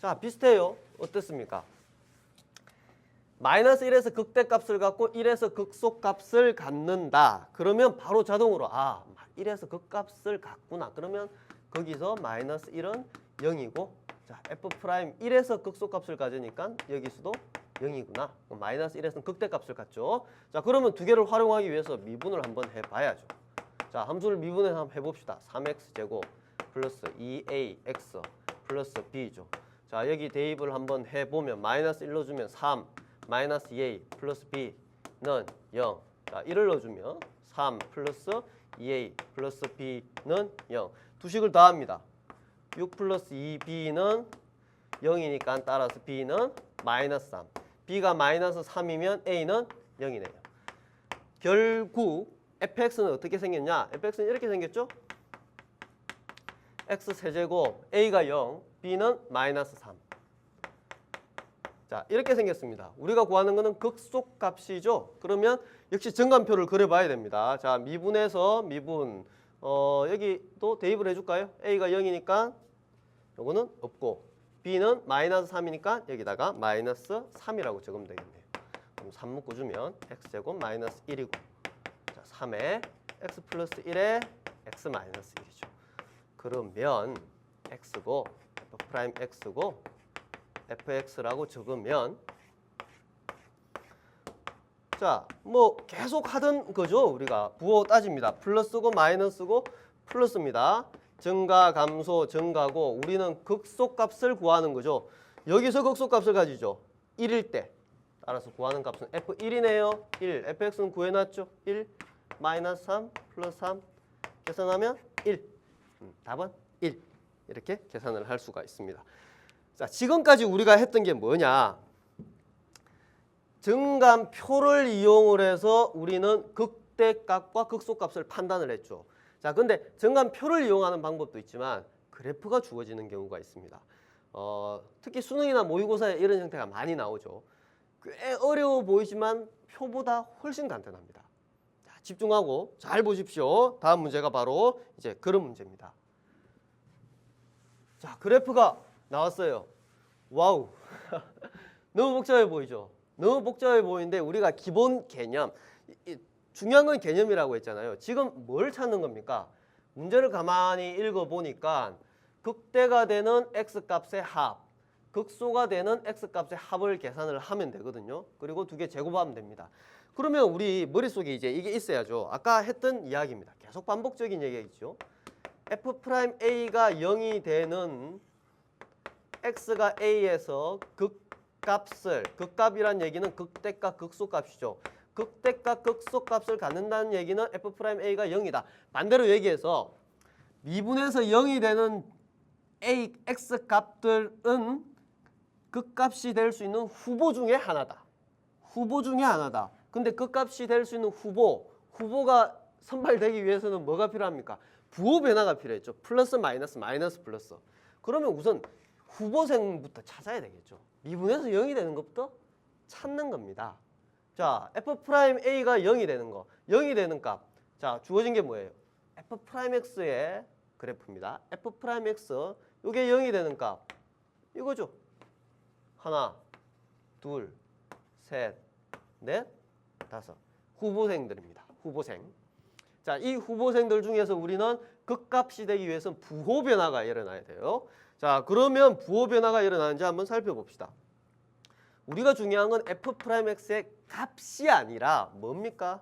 자 비슷해요. 어떻습니까? 마이너스 1에서 극대값을 갖고 1에서 극소값을 갖는다. 그러면 바로 자동으로 1에서 극값을 갖구나. 그러면 거기서 마이너스 1은 0이고 자 f 프라임 1에서 극소값을 가지니까 여기서도 0이구나. 마이너스 1에서는 극대값을 갖죠. 자 그러면 두 개를 활용하기 위해서 미분을 한번 해봐야죠. 자 함수를 미분해 한번 해봅시다. 3x제곱 플러스 2ax 플러스 b죠. 자 여기 대입을 한번 해보면 마이너스 1 넣어주면 3 마이너스 2a 플러스 b는 0. 자 1을 넣어주면 3 플러스 2a 플러스 b는 0. 두 식을 더합니다. 6 플러스 2b는 0이니까 따라서 b는 마이너스 3. b가 마이너스 3이면 a는 0이네요. 결국 fx는 어떻게 생겼냐? fx는 이렇게 생겼죠? x 세제곱 a가 0, b는 마이너스 3. 자 이렇게 생겼습니다. 우리가 구하는 거는 극소값이죠. 그러면 역시 정관표를 그려봐야 됩니다. 자 미분에서 미분 여기도 대입을 해줄까요? a가 0이니까 요거는 없고 b는 마이너스 3이니까 여기다가 마이너스 3이라고 적으면 되겠네요. 그럼 3 묶어주면 x제곱 마이너스 1이고 자 3에 x 플러스 1에 x 마이너스 1이죠. 그러면 x고 f 프라임 x고 fx라고 적으면 자 뭐 계속 하던 거죠. 우리가 부호 따집니다. 플러스고 마이너스고 플러스입니다. 증가 감소 증가고 우리는 극소값을 구하는 거죠. 여기서 극소값을 가지죠. 1일 때 따라서 구하는 값은 f1이네요. 1 fx는 구해놨죠. 1 마이너스 3 플러스 3 계산하면 1 답은 1 이렇게 계산을 할 수가 있습니다. 자 지금까지 우리가 했던 게 뭐냐? 증감표를 이용을 해서 우리는 극대값과 극소값을 판단을 했죠. 자, 근데 증감표를 이용하는 방법도 있지만 그래프가 주어지는 경우가 있습니다. 특히 수능이나 모의고사에 이런 형태가 많이 나오죠. 꽤 어려워 보이지만 표보다 훨씬 간단합니다. 자, 집중하고 잘 보십시오. 다음 문제가 바로 이제 그런 문제입니다. 자, 그래프가 나왔어요. 와우. 너무 복잡해 보이죠? 너무 복잡해 보이는데 우리가 기본 개념, 중요한 건 개념이라고 했잖아요. 지금 뭘 찾는 겁니까? 문제를 가만히 읽어보니까 극대가 되는 x값의 합, 극소가 되는 x값의 합을 계산을 하면 되거든요. 그리고 두 개 제곱하면 됩니다. 그러면 우리 머릿속에 이제 이게 있어야죠. 아까 했던 이야기입니다. 계속 반복적인 얘기겠죠. f'a가 0이 되는 x가 a에서 극값을, 극값이란 얘기는 극대값, 극소값이죠. 극대값, 극소값을 갖는다는 얘기는 f'a가 0이다. 반대로 얘기해서 미분에서 0이 되는 a, x 값들은 극값이 될 수 있는 후보 중에 하나다. 후보 중에 하나다. 근데 극값이 될 수 있는 후보가 선발되기 위해서는 뭐가 필요합니까? 부호 변화가 필요했죠. 플러스 마이너스 마이너스 플러스. 그러면 우선 후보생부터 찾아야 되겠죠. 미분에서 0이 되는 것부터 찾는 겁니다. 자, f'a가 0이 되는 거. 0이 되는 값. 자, 주어진 게 뭐예요? f'x의 그래프입니다. f'x 이게 0이 되는 값. 이거죠. 하나, 둘, 셋, 넷, 다섯. 후보생들입니다. 후보생. 자, 이 후보생들 중에서 우리는 극값이 되기 위해서는 부호 변화가 일어나야 돼요. 자, 그러면 부호 변화가 일어나는지 한번 살펴봅시다. 우리가 중요한 건 f'x의 값이 아니라 뭡니까?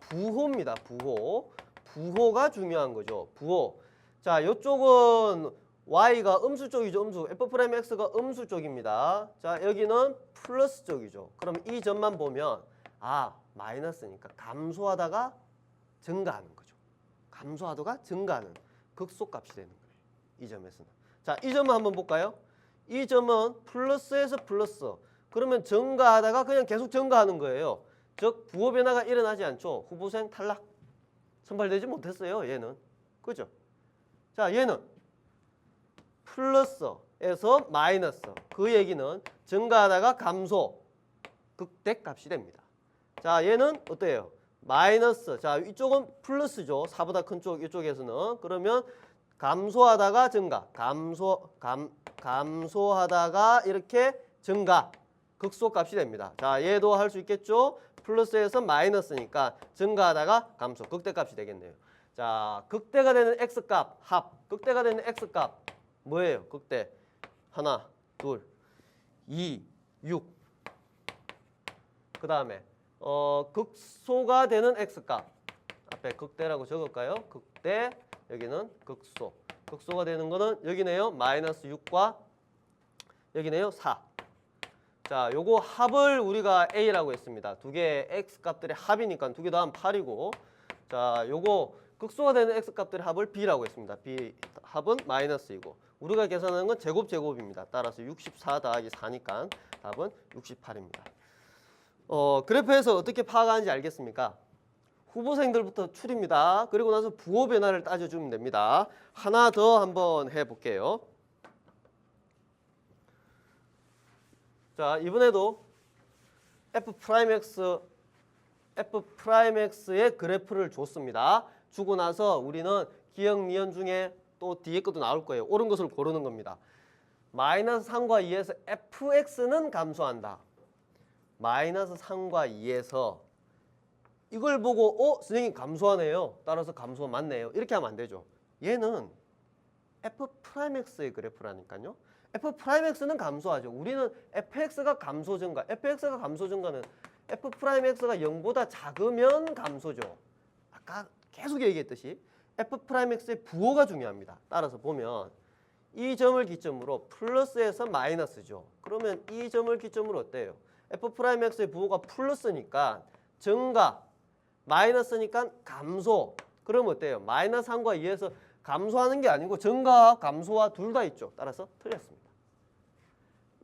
부호입니다. 부호. 부호가 중요한 거죠. 부호. 자, 이쪽은 y가 음수 쪽이죠. 음수. f'x가 음수 쪽입니다. 자, 여기는 플러스 쪽이죠. 그럼 이 점만 보면 마이너스니까 감소하다가 증가하는 거죠. 감소하다가 증가하는 극소값이 되는 거예요. 이 점에서는. 자, 이 점을 한번 볼까요? 이 점은 플러스에서 플러스. 그러면 증가하다가 그냥 계속 증가하는 거예요. 즉 부호 변화가 일어나지 않죠. 후보생 탈락. 선발되지 못했어요. 얘는. 그죠? 자, 얘는 플러스에서 마이너스. 그 얘기는 증가하다가 감소. 극대값이 됩니다. 자, 얘는 어때요? 마이너스. 자, 이쪽은 플러스죠. 4보다 큰 쪽 이쪽에서는. 그러면 감소하다가 증가. 감소하다가 이렇게 증가. 극소값이 됩니다. 자, 얘도 할 수 있겠죠. 플러스에서 마이너스니까 증가하다가 감소. 극대값이 되겠네요. 자, 극대가 되는 x값 합. 극대가 되는 x값 뭐예요? 극대. 하나, 둘, 2, 6. 그 다음에 극소가 되는 x값. 앞에 극대라고 적을까요? 극대. 여기는 극소. 극소가 되는 거는 여기네요. 마이너스 6과 여기네요. 4. 자, 요거 합을 우리가 A라고 했습니다. 두 개의 x값들의 합이니까 두 개 더하면 8이고. 자, 요거 극소가 되는 x값들의 합을 B라고 했습니다. B 합은 마이너스이고. 우리가 계산하는 건 제곱입니다. 따라서 64 더하기 4니까 답은 68입니다. 그래프에서 어떻게 파악하는지 알겠습니까? 후보생들부터 추립니다. 그리고 나서 부호 변화를 따져주면 됩니다. 하나 더 한번 해볼게요. 자, 이번에도 F'X의 그래프를 줬습니다. 주고 나서 우리는 기억, 미연 중에 또 뒤에 것도 나올 거예요. 옳은 것을 고르는 겁니다. 마이너스 3과 2에서 fx는 감소한다. 마이너스 3과 2에서 이걸 보고 선생님 감소하네요. 따라서 감소 맞네요. 이렇게 하면 안 되죠. 얘는 f'x의 그래프라니까요. f'x는 감소하죠. 우리는 fx가 감소 증가. fx가 감소 증가는 f'x가 0보다 작으면 감소죠. 아까 계속 얘기했듯이 f'x의 부호가 중요합니다. 따라서 보면 이 점을 기점으로 플러스에서 마이너스죠. 그러면 이 점을 기점으로 어때요? f'x의 부호가 플러스니까 증가, 마이너스니까 감소. 그러면 어때요? 마이너스 3과 2에서 감소하는 게 아니고 증가와 감소와 둘 다 있죠. 따라서 틀렸습니다.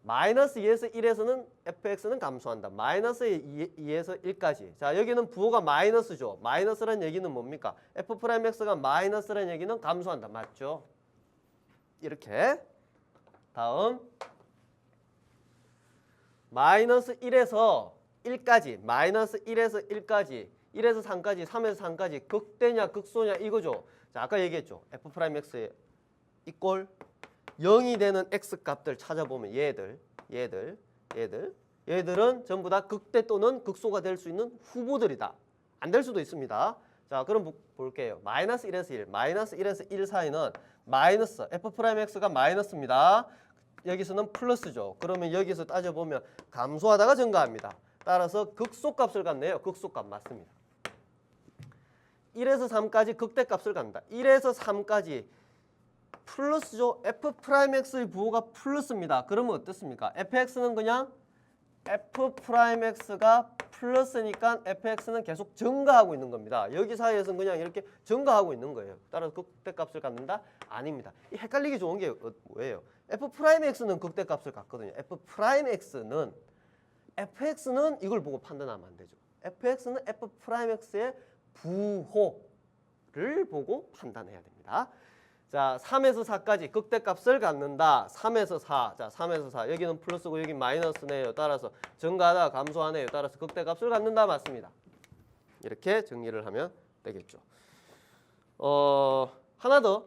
마이너스 2에서 1에서는 fx는 감소한다. 마이너스 2에서 1까지. 자, 여기는 부호가 마이너스죠. 마이너스라는 얘기는 뭡니까? f'x가 마이너스라는 얘기는 감소한다. 맞죠? 이렇게. 다음 마이너스 1에서 1까지. 마이너스 1에서 1까지. 1에서 3까지. 3에서 3까지. 극대냐 극소냐 이거죠. 자, 아까 얘기했죠. f'x의 이꼴 0이 되는 x값들 찾아보면 얘들은 전부 다 극대 또는 극소가 될 수 있는 후보들이다. 안 될 수도 있습니다. 자, 그럼 볼게요. 마이너스 1에서 1, 마이너스 1에서 1 사이는 마이너스, f'x가 마이너스입니다. 여기서는 플러스죠. 그러면 여기서 따져보면 감소하다가 증가합니다. 따라서 극소값을 갖네요. 극소값 맞습니다. 1에서 3까지 극대값을 갖는다. 1에서 3까지 플러스죠. f'x의 부호가 플러스입니다. 그러면 어떻습니까? fx는 그냥 f'x가 플러스니까 fx는 계속 증가하고 있는 겁니다. 여기 사이에서는 그냥 이렇게 증가하고 있는 거예요. 따라서 극대값을 갖는다? 아닙니다. 이 헷갈리기 좋은 게 뭐예요? f'x는 극대값을 갖거든요. fx는 이걸 보고 판단하면 안 되죠. fx는 f'x의 부호를 보고 판단해야 됩니다. 자, 3에서 4까지 극대값을 갖는다. 3에서 4. 자, 3에서 4. 여기는 플러스고 여기 마이너스네요. 따라서 증가하다 감소하네요. 따라서 극대값을 갖는다. 맞습니다. 이렇게 정리를 하면 되겠죠. 하나 더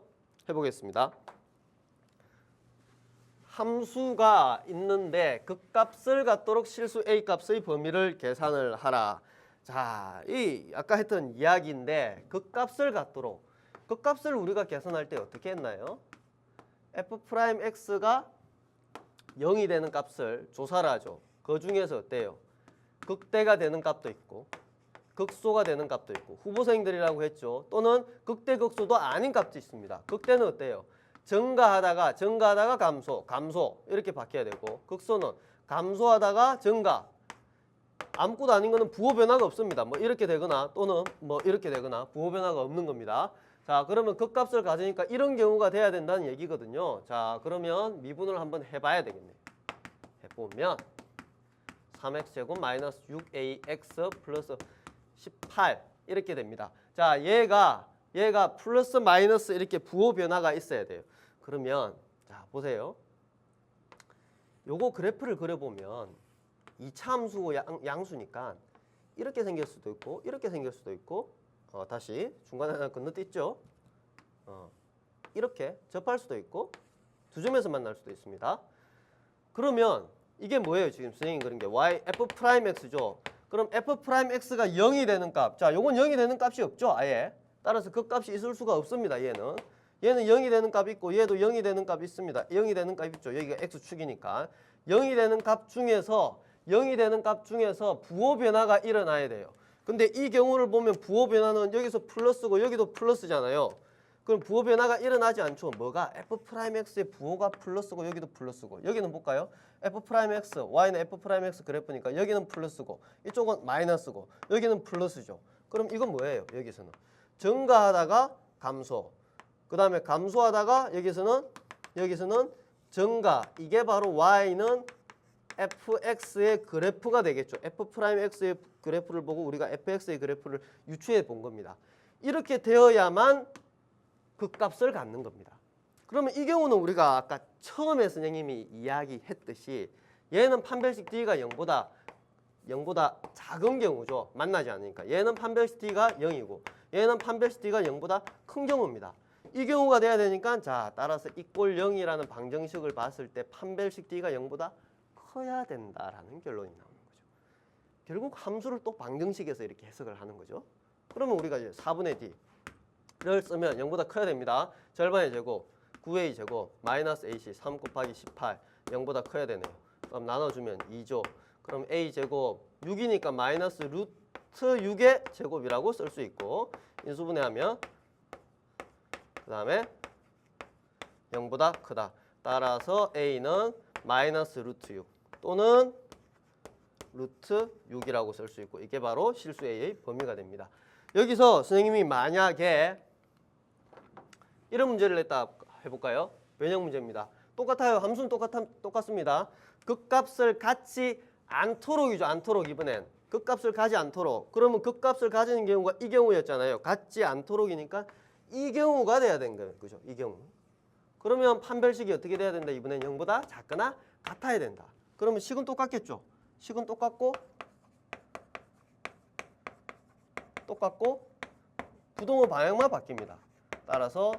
해보겠습니다. 함수가 있는데 극값을 갖도록 실수 A값의 범위를 계산을 하라. 자, 이 아까 했던 이야기인데 극값을 갖도록 극값을 우리가 계산할 때 어떻게 했나요? f'x가 0이 되는 값을 조사를 하죠. 그 중에서 어때요? 극대가 되는 값도 있고 극소가 되는 값도 있고 후보생들이라고 했죠. 또는 극대 극소도 아닌 값도 있습니다. 극대는 어때요? 증가하다가 감소 이렇게 바뀌어야 되고 극소는 감소하다가 증가 아무것도 아닌 거는 부호 변화가 없습니다. 뭐 이렇게 되거나 또는 뭐 이렇게 되거나 부호 변화가 없는 겁니다. 자, 그러면 극값을 가지니까 이런 경우가 돼야 된다는 얘기거든요. 자, 그러면 미분을 한번 해봐야 되겠네요. 해보면 3x제곱 마이너스 6ax 플러스 18 이렇게 됩니다. 자, 얘가 플러스 마이너스 이렇게 부호 변화가 있어야 돼요. 그러면 자, 보세요. 요거 그래프를 그려보면 2차 함수고 양수니까 이렇게 생길 수도 있고 이렇게 생길 수도 있고 다시 중간에 하나 건너뛰죠. 이렇게 접할 수도 있고 두 점에서 만날 수도 있습니다. 그러면 이게 뭐예요? 지금 선생님이 그런 게 y f'x죠. 그럼 f'x가 0이 되는 값. 자, 요건 0이 되는 값이 없죠. 아예. 따라서 그 값이 있을 수가 없습니다. 얘는 0이 되는 값이 있고 얘도 0이 되는 값이 있습니다. 0이 되는 값 있죠. 여기가 x축이니까 0이 되는 값 중에서 부호 변화가 일어나야 돼요. 근데 이 경우를 보면 부호 변화는 여기서 플러스고 여기도 플러스잖아요. 그럼 부호 변화가 일어나지 않죠. 뭐가? f'x의 부호가 플러스고 여기도 플러스고. 여기는 볼까요? f'x, y는 f'x 그래프니까 여기는 플러스고 이쪽은 마이너스고 여기는 플러스죠. 그럼 이건 뭐예요? 여기서는 증가하다가 감소. 그 다음에 감소하다가 여기서는 증가. 이게 바로 y는 fx의 그래프가 되겠죠. f'x의 그래프를 보고 우리가 fx의 그래프를 유추해 본 겁니다. 이렇게 되어야만 그 값을 갖는 겁니다. 그러면 이 경우는 우리가 아까 처음에 선생님이 이야기했듯이 얘는 판별식 d가 0보다 작은 경우죠. 만나지 않으니까. 얘는 판별식 d가 0이고 얘는 판별식 d가 0보다 큰 경우입니다. 이 경우가 돼야 되니까 자 따라서 이꼴 0이라는 방정식을 봤을 때 판별식 d가 0보다 커야 된다라는 결론이 나오는 거죠. 결국 함수를 또 방정식에서 이렇게 해석을 하는 거죠. 그러면 우리가 이제 4분의 d를 쓰면 0보다 커야 됩니다. 절반의 제곱 9a 제곱 마이너스 ac 3 곱하기 18 0보다 커야 되네요. 그럼 나눠주면 2죠. 그럼 a 제곱 6이니까 마이너스 루트 6의 제곱이라고 쓸 수 있고 인수분해하면 그 다음에 0보다 크다. 따라서 a는 마이너스 루트 6 또는 루트 6이라고 쓸 수 있고 이게 바로 실수 a의 범위가 됩니다. 여기서 선생님이 만약에 이런 문제를 냈다 해볼까요? 변형 문제입니다. 똑같아요. 함수는 똑같습니다. 극값을 갖지 않도록이죠. 않도록 이번엔. 극값을 가지 않도록. 그러면 극값을 가지는 경우가 이 경우였잖아요. 갖지 않도록이니까 이 경우가 돼야 되는 거예요. 그죠? 이 경우. 그러면 판별식이 어떻게 돼야 된다? 이번엔 0보다 작거나 같아야 된다. 그러면 식은 똑같겠죠? 식은 똑같고 부동호 방향만 바뀝니다. 따라서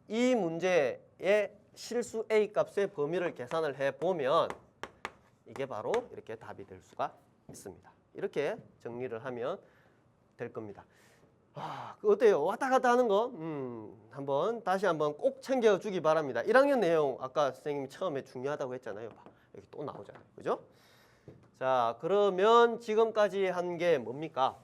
이 문제의 실수 A 값의 범위를 계산을 해보면 이게 바로 이렇게 답이 될 수가 있습니다. 이렇게 정리를 하면 될 겁니다. 어때요? 왔다 갔다 하는 거 다시 한번 꼭 챙겨주기 바랍니다. 1학년 내용 아까 선생님이 처음에 중요하다고 했잖아요. 여기 또 나오잖아요. 그죠? 자, 그러면 지금까지 한 게 뭡니까?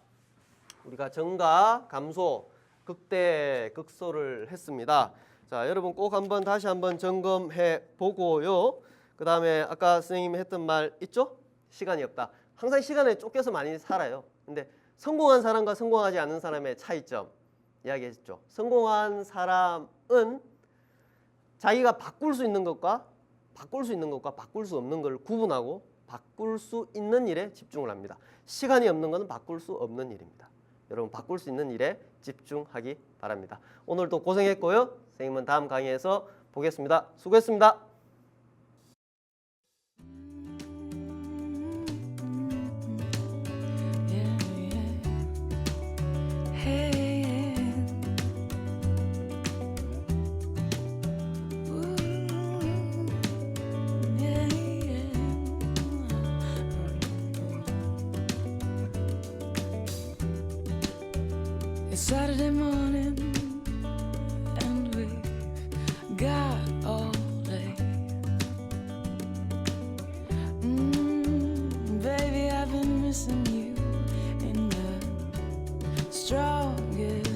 우리가 증가, 감소, 극대, 극소를 했습니다. 자, 여러분 꼭 다시 한번 점검해 보고요. 그 다음에 아까 선생님이 했던 말 있죠? 시간이 없다. 항상 시간에 쫓겨서 많이 살아요. 근데 성공한 사람과 성공하지 않은 사람의 차이점 이야기했죠. 성공한 사람은 자기가 바꿀 수 있는 것과 바꿀 수 없는 걸 구분하고 바꿀 수 있는 일에 집중을 합니다. 시간이 없는 것은 바꿀 수 없는 일입니다. 여러분 바꿀 수 있는 일에 집중하기 바랍니다. 오늘도 고생했고요. 선생님은 다음 강의에서 보겠습니다. 수고했습니다. It's Saturday morning and we've got all day. Baby, I've been missing you in the strongest